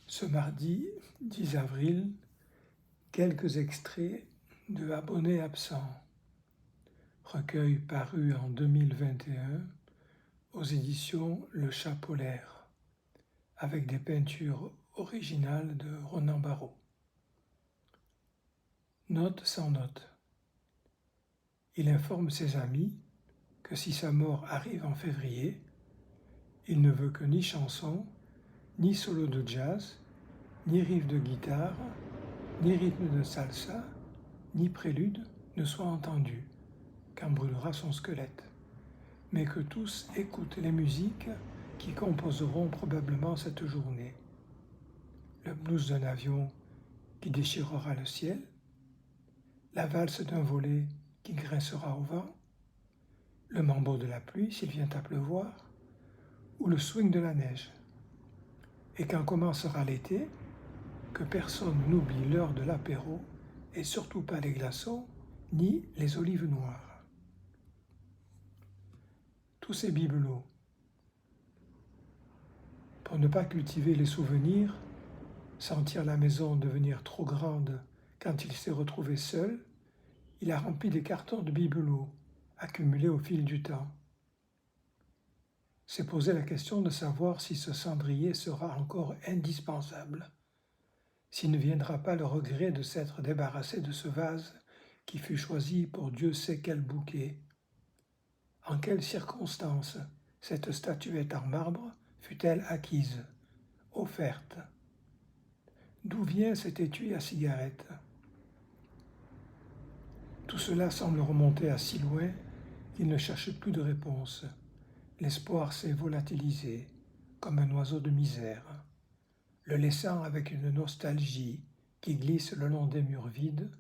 Ce mardi 10 avril, quelques extraits de Abonnés absents, recueil paru en 2021 aux éditions Le Chat polaire, avec des peintures originales de Ronan Barraud. Note sans note. Il informe ses amis que si sa mort arrive en février, il ne veut que ni chanson, ni solo de jazz, ni riff de guitare, ni rythme de salsa, ni prélude ne soient entendus, quand brûlera son squelette, mais que tous écoutent les musiques qui composeront probablement cette journée. Le blues d'un avion qui déchirera le ciel, la valse d'un volet qui grincera au vent, le mambo de la pluie s'il vient à pleuvoir, ou le swing de la neige. Et quand commencera l'été, que personne n'oublie l'heure de l'apéro, et surtout pas les glaçons, ni les olives noires. Tous ces bibelots, pour ne pas cultiver les souvenirs, sentir la maison devenir trop grande quand il s'est retrouvé seul, il a rempli des cartons de bibelots, accumulés au fil du temps. S'est posé la question de savoir si ce cendrier sera encore indispensable, s'il ne viendra pas le regret de s'être débarrassé de ce vase qui fut choisi pour Dieu sait quel bouquet. En quelles circonstances cette statuette en marbre fut-elle acquise, offerte? D'où vient cet étui à cigarette? Tout cela semble remonter à si loin qu'il ne cherche plus de réponse. L'espoir s'est volatilisé comme un oiseau de misère, le laissant avec une nostalgie qui glisse le long des murs vides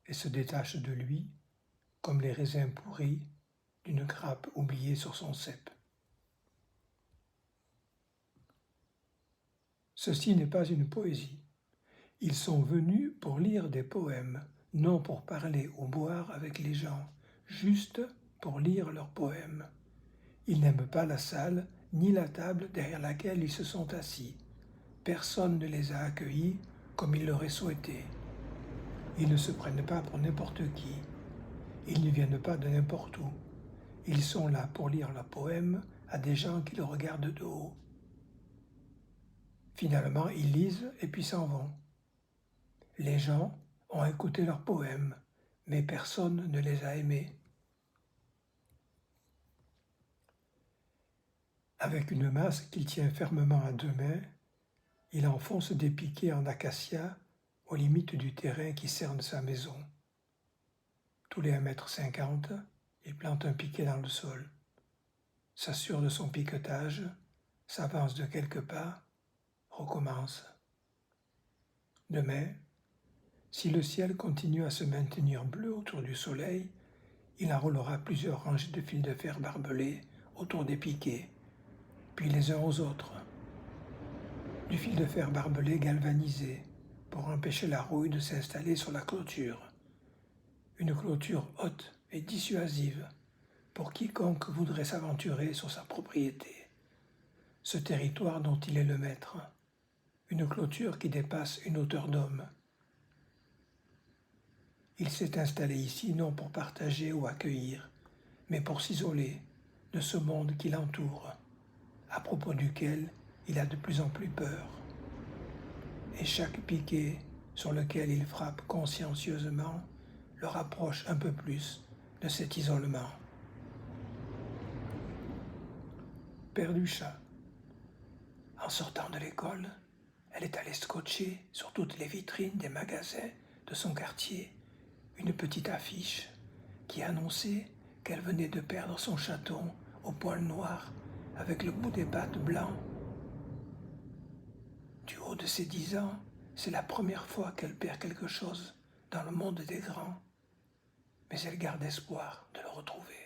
et se détache de lui comme les raisins pourris d'une grappe oubliée sur son cep. Ceci n'est pas une poésie. Ils sont venus pour lire des poèmes, non pour parler ou boire avec les gens, juste pour lire leurs poèmes. Ils n'aiment pas la salle ni la table derrière laquelle ils se sont assis. Personne ne les a accueillis comme ils l'auraient souhaité. Ils ne se prennent pas pour n'importe qui. Ils ne viennent pas de n'importe où. Ils sont là pour lire leurs poèmes à des gens qui le regardent de haut. Finalement, ils lisent et puis s'en vont. Les gens ont écouté leurs poèmes, mais personne ne les a aimés. Avec une masse qu'il tient fermement à deux mains, il enfonce des piquets en acacia aux limites du terrain qui cerne sa maison. Tous les 1,50 m, il plante un piquet dans le sol, s'assure de son piquetage, s'avance de quelques pas, recommence. Demain, si le ciel continue à se maintenir bleu autour du soleil, il enroulera plusieurs rangées de fils de fer barbelés autour des piquets, puis les uns aux autres. Du fil de fer barbelé galvanisé pour empêcher la rouille de s'installer sur la clôture. Une clôture haute et dissuasive pour quiconque voudrait s'aventurer sur sa propriété, ce territoire dont il est le maître. Une clôture qui dépasse une hauteur d'homme. Il s'est installé ici non pour partager ou accueillir, mais pour s'isoler de ce monde qui l'entoure, à propos duquel il a de plus en plus peur. Et chaque piquet sur lequel il frappe consciencieusement le rapproche un peu plus de cet isolement. Père du chat. En sortant de l'école, elle est allée scotcher sur toutes les vitrines des magasins de son quartier une petite affiche qui annonçait qu'elle venait de perdre son chaton au poil noir avec le bout des pattes blanc. Du haut de ses 10 ans, c'est la première fois qu'elle perd quelque chose dans le monde des grands, mais elle garde espoir de le retrouver.